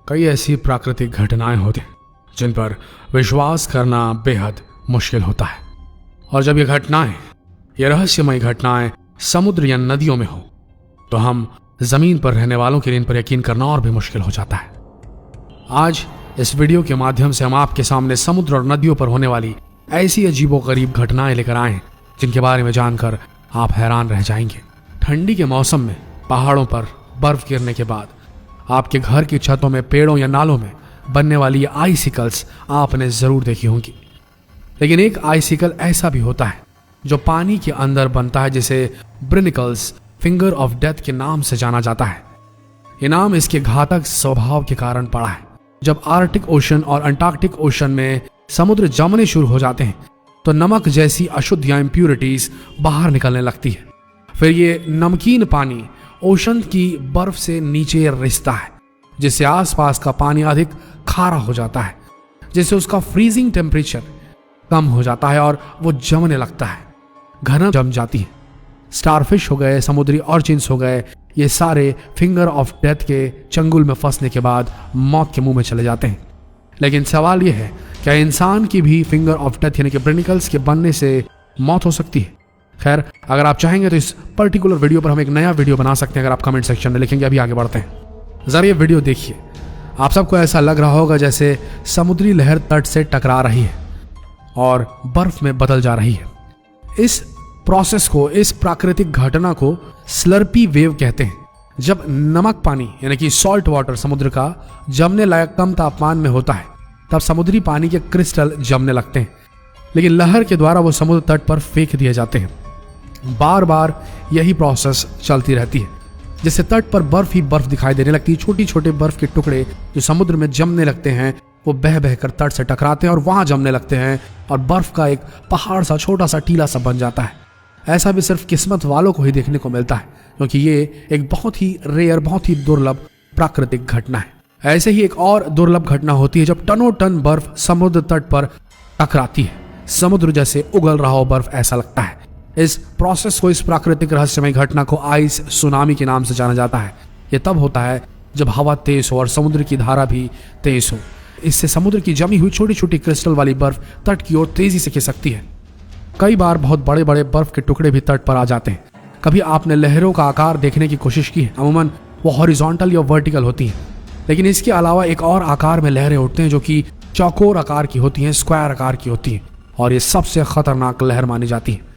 कई ऐसी प्राकृतिक घटनाएं होती हैं जिन पर विश्वास करना बेहद मुश्किल होता है। और जब ये घटनाएं, ये रहस्यमय घटनाएं समुद्र या नदियों में हो तो हम जमीन पर रहने वालों के लिए इन पर यकीन करना और भी मुश्किल हो जाता है। आज इस वीडियो के माध्यम से हम आपके सामने समुद्र और नदियों पर होने वाली ऐसी अजीबोगरीब घटनाएं लेकर आए हैं जिनके बारे में जानकर आप हैरान रह जाएंगे। ठंडी के मौसम में पहाड़ों पर बर्फ गिरने के बाद आपके घर की छतों में, पेड़ों या नालों में बनने वाली ये आइसिकल्स आपने जरूर देखी होंगी। लेकिन एक आइसिकल ऐसा भी होता है जो पानी के अंदर बनता है, जिसे ब्रिनिकल्स फिंगर ऑफ डेथ के नाम से जाना जाता है। ये नाम इसके घातक स्वभाव के कारण पड़ा है। जब आर्कटिक ओशन और अंटार्कटिक ओशन में समुद्र जमने शुरू हो जाते हैं तो नमक जैसी अशुद्ध या इम्प्यूरिटीज बाहर निकलने लगती है। फिर ये नमकीन पानी ओशन की बर्फ से नीचे रिसता है, जिससे आसपास का पानी अधिक खारा हो जाता है, जिससे उसका फ्रीजिंग टेम्परेचर कम हो जाता है और वो जमने लगता है, घना जम जाती है। स्टारफिश हो गए, समुद्री ऑर्चिन्स हो गए, ये सारे फिंगर ऑफ डेथ के चंगुल में फंसने के बाद मौत के मुंह में चले जाते हैं। लेकिन सवाल यह है, क्या इंसान की भी फिंगर ऑफ डेथ यानी कि ब्रिनिकल्स के बनने से मौत हो सकती है? खैर, अगर आप चाहेंगे तो इस पर्टिकुलर वीडियो पर हम एक नया वीडियो बना सकते हैं, अगर आप कमेंट सेक्शन में लिखेंगे। अभी आगे बढ़ते हैं। जरा ये वीडियो देखिए। आप सबको ऐसा लग रहा होगा जैसे समुद्री लहर तट से टकरा रही है और बर्फ में बदल जा रही है। इस प्रोसेस को, इस प्राकृतिक घटना को स्लर्पी वेव कहते हैं। जब नमक पानी यानी कि सॉल्ट वाटर समुद्र का जमने लायक कम तापमान में होता है तब समुद्री पानी के क्रिस्टल जमने लगते हैं, लेकिन लहर के द्वारा वो समुद्र तट पर फेंक दिए जाते हैं। बार बार यही प्रोसेस चलती रहती है, जिससे तट पर बर्फ ही बर्फ दिखाई देने लगती है। छोटी छोटे बर्फ के टुकड़े जो समुद्र में जमने लगते हैं वो बह बहकर तट से टकराते हैं और वहां जमने लगते हैं और बर्फ का एक पहाड़ सा, छोटा सा, टीला सा बन जाता है। ऐसा भी सिर्फ किस्मत वालों को ही देखने को मिलता है, क्योंकि ये एक बहुत ही रेयर, बहुत ही दुर्लभ प्राकृतिक घटना है। ऐसे ही एक और दुर्लभ घटना होती है जब टनों टन बर्फ समुद्र तट पर टकराती है। समुद्र जैसे उगल रहा हो बर्फ, ऐसा लगता है। इस प्रोसेस को, इस प्राकृतिक रहस्यमय घटना को आइस सुनामी के नाम से जाना जाता है। यह तब होता है जब हवा तेज हो और समुद्र की धारा भी तेज हो। इससे समुद्र की जमी हुई छोटी छोटी क्रिस्टल वाली बर्फ तट की ओर तेजी से खिसकती है। कई बार बहुत बड़े बड़े बर्फ के टुकड़े भी तट पर आ जाते हैं। कभी आपने लहरों का आकार देखने की कोशिश की है? अमूमन वो हॉरिजॉन्टल या वर्टिकल होती हैं, लेकिन इसके अलावा एक और आकार में लहरें उठते हैं जो कि चौकोर आकार की होती हैं, स्क्वायर आकार की होती हैं, और ये सबसे खतरनाक लहर मानी जाती है।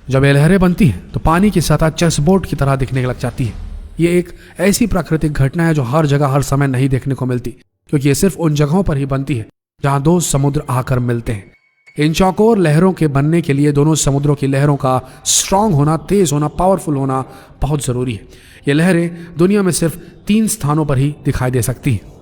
जब ये लहरें बनती हैं तो पानी की सतह चेसबोर्ड की तरह दिखने लग जाती है। ये एक ऐसी प्राकृतिक घटना है जो हर जगह हर समय नहीं देखने को मिलती, क्योंकि ये सिर्फ उन जगहों पर ही बनती है जहां दो समुद्र आकर मिलते हैं। इन चौकोर लहरों के बनने के लिए दोनों समुद्रों की लहरों का स्ट्रांग होना, तेज होना, पावरफुल होना बहुत जरूरी है। ये लहरें दुनिया में सिर्फ 3 स्थानों पर ही दिखाई दे सकती हैं।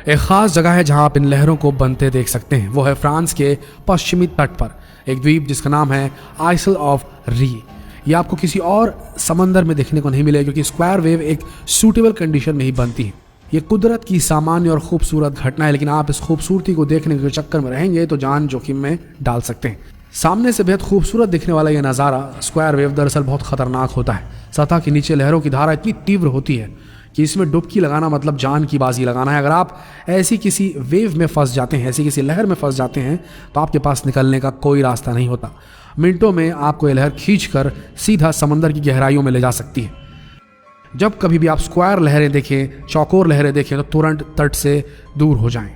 एक खास जगह है जहां आप इन लहरों को बनते देख सकते हैं, वो है फ्रांस के पश्चिमी तट पर एक द्वीप जिसका नाम है आइसल ऑफ री। ये आपको किसी और समंदर में देखने को नहीं मिलेगा, क्योंकि स्क्वायर वेव एक सूटेबल कंडीशन में ही बनती है। ये कुदरत की सामान्य और खूबसूरत घटना है, लेकिन आप इस खूबसूरती को देखने के चक्कर में रहेंगे तो जान जोखिम में डाल सकते हैं। सामने से बेहद खूबसूरत दिखने वाला ये नज़ारा, स्क्वायर वेव, दरअसल बहुत खतरनाक होता है। सतह के नीचे लहरों की धारा इतनी तीव्र होती है कि इसमें डुबकी लगाना मतलब जान की बाजी लगाना है। अगर आप ऐसी किसी वेव में फंस जाते हैं, ऐसी किसी लहर में फंस जाते हैं, तो आपके पास निकलने का कोई रास्ता नहीं होता। मिनटों में आपको ये लहर खींचकर सीधा समंदर की गहराइयों में ले जा सकती है। जब कभी भी आप स्क्वायर लहरें देखें, चौकोर लहरें देखें, तो तुरंत तट से दूर हो जाएं।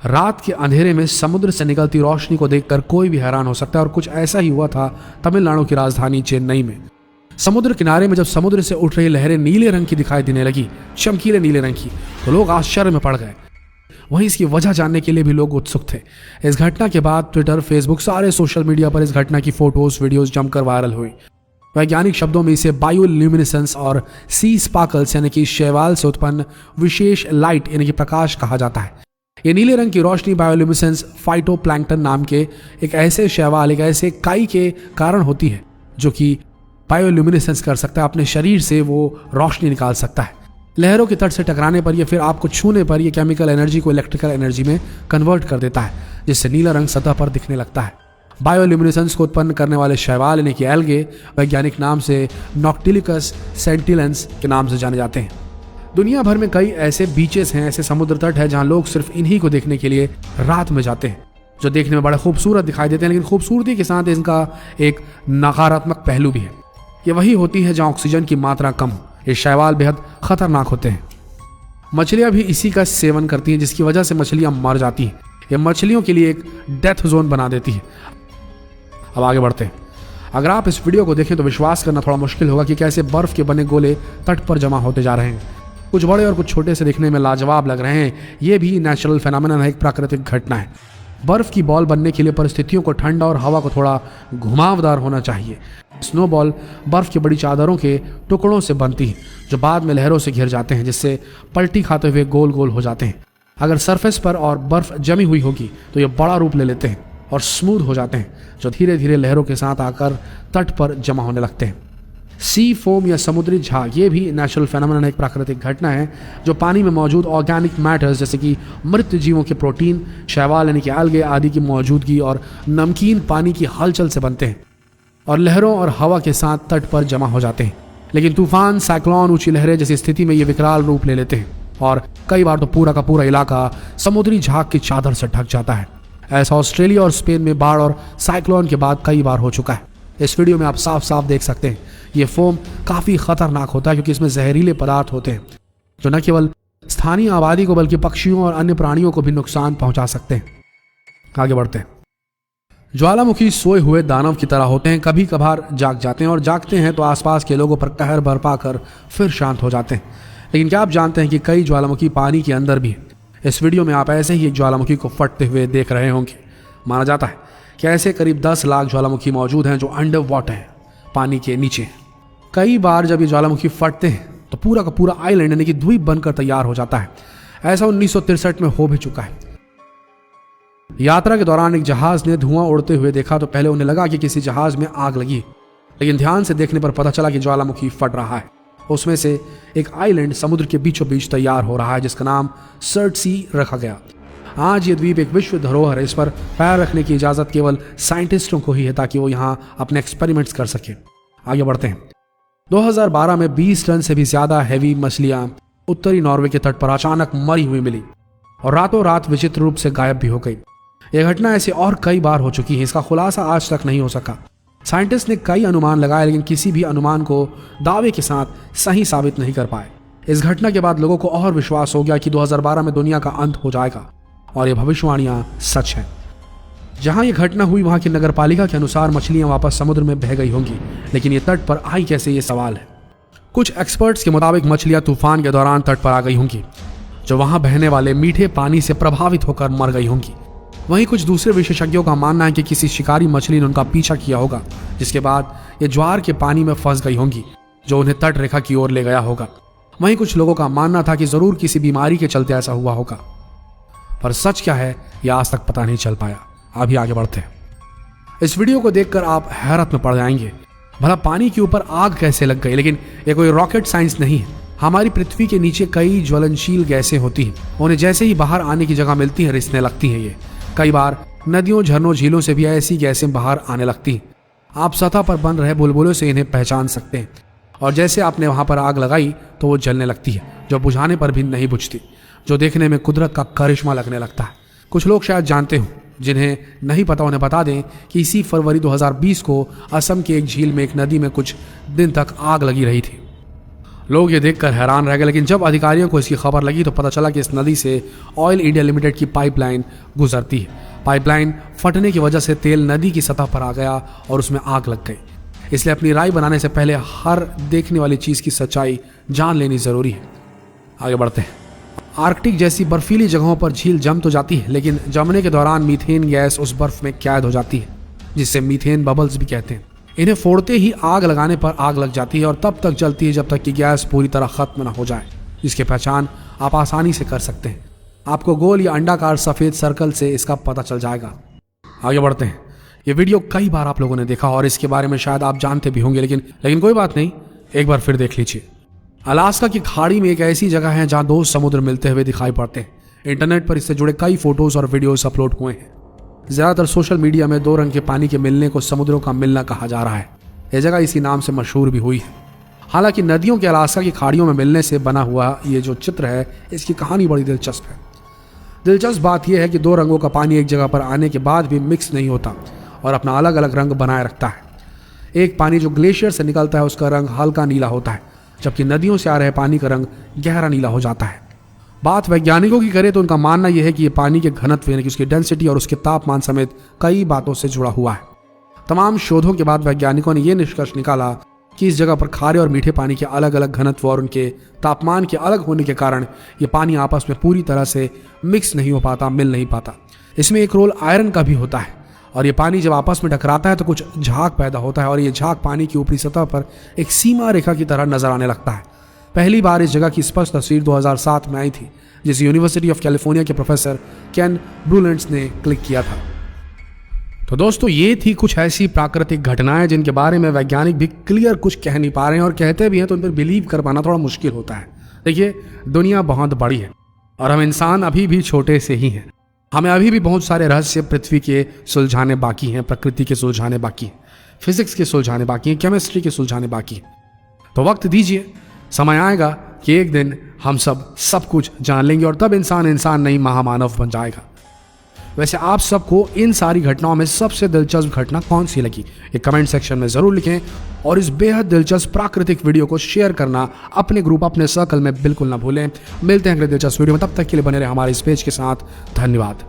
रात के अंधेरे में समुद्र से निकलती रोशनी को देखकर कोई भी हैरान हो सकता है, और कुछ ऐसा ही हुआ था तमिलनाडु की राजधानी चेन्नई में। समुद्र किनारे में जब समुद्र से उठ रही लहरें नीले रंग की दिखाई देने लगी, चमकीले नीले रंग की, तो लोग आश्चर्य में पड़ गए। वहीं इसकी वजह जानने के लिए भी लोग उत्सुक थे। इस घटना के बाद ट्विटर, फेसबुक, सारे सोशल मीडिया पर इस घटना की फोटोज, वीडियोज जमकर वायरल हुई। वैज्ञानिक शब्दों में इसे बायोल्यूमिनेसेंस और सी स्पार्कल्स यानी कि शैवाल से उत्पन्न विशेष लाइट यानी कि प्रकाश कहा जाता है। ये नीले रंग की रोशनी बायोल्यूमिनेसेंस फाइटोप्लैंक्टन नाम के एक ऐसे शैवाल, एक ऐसे काई के कारण होती है जो कि बायोल्यूमिनेसेंस कर सकता है, अपने शरीर से वो रोशनी निकाल सकता है। लहरों के तट से टकराने पर या फिर आपको छूने पर यह केमिकल एनर्जी को इलेक्ट्रिकल एनर्जी में कन्वर्ट कर देता है, जिससे नीला रंग सतह पर दिखने लगता है। बायोल्यूमिनेसेंस को उत्पन्न करने वाले शैवाल यानी कि एल्गे वैज्ञानिक नाम से नॉक्टिलिकस सेंटिलेंस के नाम से जाने जाते हैं। दुनिया भर में कई ऐसे बीचेस हैं, ऐसे समुद्र तट है जहां लोग सिर्फ इन्हीं को देखने के लिए रात में जाते हैं, जो देखने में बड़े खूबसूरत दिखाई देते हैं, लेकिन खूबसूरती के साथ इनका एक नकारात्मक पहलू भी है। ये वही होती है जहां ऑक्सीजन की मात्रा कम हो। ये शैवाल बेहद खतरनाक होते हैं। मछलियां भी इसी का सेवन करती हैं, जिसकी वजह से मछलियां मर जाती हैं। ये मछलियों के लिए एक डेथ जोन बना देती है। अब आगे बढ़ते हैं। अगर आप इस वीडियो को देखें तो विश्वास करना थोड़ा मुश्किल होगा कि कैसे बर्फ के बने गोले तट पर जमा होते जा रहे हैं। कुछ बड़े और कुछ छोटे से दिखने में लाजवाब लग रहे हैं। ये भी नेचुरल फेनोमेनन है, एक प्राकृतिक घटना है। बर्फ की बॉल बनने के लिए परिस्थितियों को ठंडा और हवा को थोड़ा घुमावदार होना चाहिए। स्नोबॉल बर्फ की बड़ी चादरों के टुकड़ों से बनती है, जो बाद में लहरों से घिर जाते हैं, जिससे पलटी खाते हुए गोल गोल हो जाते हैं। अगर सरफेस पर और बर्फ जमी हुई होगी तो ये बड़ा रूप ले लेते हैं और स्मूथ हो जाते हैं, जो धीरे धीरे लहरों के साथ आकर तट पर जमा होने लगते हैं। सी फोम या समुद्री झाग, ये भी नेचुरल फेनोमेनन, एक प्राकृतिक घटना है जो पानी में मौजूद ऑर्गेनिक मैटर्स जैसे कि मृत जीवों के प्रोटीन, शैवाल यानी कि algae आदि की मौजूदगी और नमकीन पानी की हलचल से बनते हैं और लहरों और हवा के साथ तट पर जमा हो जाते हैं। लेकिन तूफान, साइक्लोन, ऊंची लहरें जैसी स्थिति में ये विकराल रूप ले लेते हैं और कई बार तो पूरा का पूरा इलाका समुद्री झाग की चादर से ढक जाता है। ऐसा ऑस्ट्रेलिया और स्पेन में बाढ़ और साइक्लोन के बाद कई बार हो चुका है। इस वीडियो में आप साफ साफ देख सकते हैं ये फोम काफी खतरनाक होता है, क्योंकि इसमें जहरीले पदार्थ होते हैं जो न केवल स्थानीय आबादी को बल्कि पक्षियों और अन्य प्राणियों को भी नुकसान पहुंचा सकते हैं। आगे बढ़ते हैं। ज्वालामुखी सोए हुए दानव की तरह होते हैं। कभी कभार जाग जाते हैं और जागते हैं तो आसपास के लोगों पर कहर बरपा कर फिर शांत हो जाते हैं। लेकिन क्या आप जानते हैं कि कई ज्वालामुखी पानी के अंदर भी हैं? इस वीडियो में आप ऐसे ही एक ज्वालामुखी को फटते हुए देख रहे होंगे। माना जाता है कि ऐसे करीब 10 लाख ज्वालामुखी मौजूद हैं जो अंडर वाटर हैं, पानी के नीचे। कई बार जब ये ज्वालामुखी फटते हैं तो पूरा का पूरा आइलैंड यानी कि द्वीप बनकर तैयार हो जाता है। ऐसा 1963 में हो भी चुका है। यात्रा के दौरान एक जहाज ने धुआं उड़ते हुए देखा तो पहले उन्हें लगा कि किसी जहाज में आग लगी, लेकिन ध्यान से देखने पर पता चला कि ज्वालामुखी फट रहा है। उसमें से एक आइलैंड समुद्र के बीचों बीच तैयार हो रहा है, जिसका नाम सर्टसी रखा गया। आज ये द्वीप एक विश्व धरोहर है। इस पर पैर रखने की इजाजत केवल साइंटिस्टों को ही है, ताकि वो यहाँ अपने एक्सपेरिमेंट्स कर सके। आगे बढ़ते हैं। 2012 में 20 टन से भी ज्यादा हैवी मछलियां उत्तरी नॉर्वे के तट पर अचानक मरी हुई मिली और रातों रात विचित्र रूप से गायब भी हो गई। यह घटना ऐसे और कई बार हो चुकी है। इसका खुलासा आज तक नहीं हो सका। साइंटिस्ट ने कई अनुमान लगाए, लेकिन किसी भी अनुमान को दावे के साथ सही साबित नहीं कर पाए। इस घटना के बाद लोगों को और विश्वास हो गया कि 2012 में दुनिया का अंत हो जाएगा, और ये भविष्यवाणियां सच हैं। जहां ये घटना हुई वहां की नगरपालिका के अनुसार मछलियां वापस समुद्र में बह गई होंगी, लेकिन ये तट पर आई कैसे, ये सवाल है। कुछ एक्सपर्ट्स के मुताबिक मछलियां तूफान के दौरान तट पर आ गई होंगी, जो वहां बहने वाले मीठे पानी से प्रभावित होकर मर गई होंगी। वहीं कुछ दूसरे विशेषज्ञों का मानना है कि किसी शिकारी मछली ने उनका पीछा किया होगा, जिसके बाद ये ज्वार के पानी में फंस गई होंगी, जो उन्हें तट रेखा की ओर ले गया होगा। वहीं कुछ लोगों का मानना था कि जरूर किसी बीमारी के चलते ऐसा हुआ होगा, पर सच क्या है यह आज तक पता नहीं चल पाया। अभी आगे बढ़ते हैं। इस वीडियो को देखकर आप हैरत में पड़ जाएंगे। भला पानी के ऊपर आग कैसे लग गई? लेकिन ये कोई रॉकेट साइंस नहीं है। हमारी पृथ्वी के नीचे कई ज्वलनशील गैसें होती हैं। उन्हें जैसे ही बाहर आने की जगह मिलती है, रिसने लगती हैं। ये कई बार नदियों, झरनों, झीलों से भी ऐसी गैसें बाहर आने लगती हैं। आप सतह पर बन रहे बुलबुलों से इन्हें पहचान सकते हैं। और जैसे आपने वहां पर आग लगाई तो वो जलने लगती है, जो बुझाने पर भी नहीं बुझती, जो देखने में कुदरत का करिश्मा लगने लगता है। कुछ लोग शायद जानते हो, जिन्हें नहीं पता उन्हें बता दें कि इसी फरवरी 2020 को असम की एक झील में एक नदी में कुछ दिन तक आग लगी रही थी। लोग ये देखकर हैरान रह गए, लेकिन जब अधिकारियों को इसकी खबर लगी तो पता चला कि इस नदी से ऑयल इंडिया लिमिटेड की पाइपलाइन गुजरती है। पाइपलाइन फटने की वजह से तेल नदी की सतह पर आ गया और उसमें आग लग गई। इसलिए अपनी राय बनाने से पहले हर देखने वाली चीज़ की सच्चाई जान लेनी ज़रूरी है। आगे बढ़ते हैं। आर्कटिक जैसी बर्फीली जगहों पर झील जम तो जाती है, लेकिन जमने के दौरान मीथेन गैस उस बर्फ में कैद हो जाती है, जिससे मीथेन बबल्स भी कहते हैं। इन्हें फोड़ते ही आग लगाने पर आग लग जाती है और तब तक जलती है जब तक कि गैस पूरी तरह खत्म न हो जाए, जिसकी पहचान आप आसानी से कर सकते हैं। आपको गोल या अंडाकार सफ़ेद सर्कल से इसका पता चल जाएगा। आगे बढ़ते हैं। ये वीडियो कई बार आप लोगों ने देखा और इसके बारे में शायद आप जानते भी होंगे, लेकिन कोई बात नहीं, एक बार फिर देख लीजिए। अलास्का की खाड़ी में एक ऐसी जगह है जहां दो समुद्र मिलते हुए दिखाई पड़ते हैं। इंटरनेट पर इससे जुड़े कई फोटोज और वीडियोस अपलोड हुए हैं। ज्यादातर सोशल मीडिया में दो रंग के पानी के मिलने को समुद्रों का मिलना कहा जा रहा है। यह जगह इसी नाम से मशहूर भी हुई है। हालांकि नदियों के अलास्का की खाड़ियों में मिलने से बना हुआ ये जो चित्र है, इसकी कहानी बड़ी दिलचस्प है। दिलचस्प बात यह है कि दो रंगों का पानी एक जगह पर आने के बाद भी मिक्स नहीं होता और अपना अलग अलग रंग बनाए रखता है। एक पानी जो ग्लेशियर से निकलता है उसका रंग हल्का नीला होता है, जबकि नदियों से आ रहे पानी का रंग गहरा नीला हो जाता है। बात वैज्ञानिकों की करें तो उनका मानना यह है कि यह पानी के घनत्व यानी कि उसकी डेंसिटी और उसके तापमान समेत कई बातों से जुड़ा हुआ है। तमाम शोधों के बाद वैज्ञानिकों ने यह निष्कर्ष निकाला कि इस जगह पर खारे और मीठे पानी के अलग अलग घनत्व और उनके तापमान के अलग होने के कारण ये पानी आपस में पूरी तरह से मिक्स नहीं हो पाता, मिल नहीं पाता। इसमें एक रोल आयरन का भी होता है और ये पानी जब आपस में टकराता है तो कुछ झाग पैदा होता है और ये झाग पानी की ऊपरी सतह पर एक सीमा रेखा की तरह नजर आने लगता है। पहली बार इस जगह की स्पष्ट तस्वीर 2007 में आई थी, जिसे यूनिवर्सिटी ऑफ कैलिफोर्निया के प्रोफेसर केन ब्रूलेंट्स ने क्लिक किया था। तो दोस्तों, ये थी कुछ ऐसी प्राकृतिक घटनाएं जिनके बारे में वैज्ञानिक भी क्लियर कुछ कह नहीं पा रहे हैं और कहते भी हैं तो उन पर बिलीव कर पाना थोड़ा मुश्किल होता है। देखिए, दुनिया बहुत बड़ी है और हम इंसान अभी भी छोटे से ही हैं। हमें अभी भी बहुत सारे रहस्य पृथ्वी के सुलझाने बाकी हैं, प्रकृति के सुलझाने बाकी हैं, फिजिक्स के सुलझाने बाकी हैं, केमिस्ट्री के सुलझाने बाकी हैं। तो वक्त दीजिए, समय आएगा कि एक दिन हम सब कुछ जान लेंगे और तब इंसान नहीं महामानव बन जाएगा। वैसे आप सबको इन सारी घटनाओं में सबसे दिलचस्प घटना कौन सी लगी, ये कमेंट सेक्शन में जरूर लिखें और इस बेहद दिलचस्प प्राकृतिक वीडियो को शेयर करना अपने ग्रुप, अपने सर्कल में बिल्कुल ना भूलें। मिलते हैं अगले दिलचस्प वीडियो में, तब तक के लिए बने रहे हमारे इस पेज के साथ। धन्यवाद।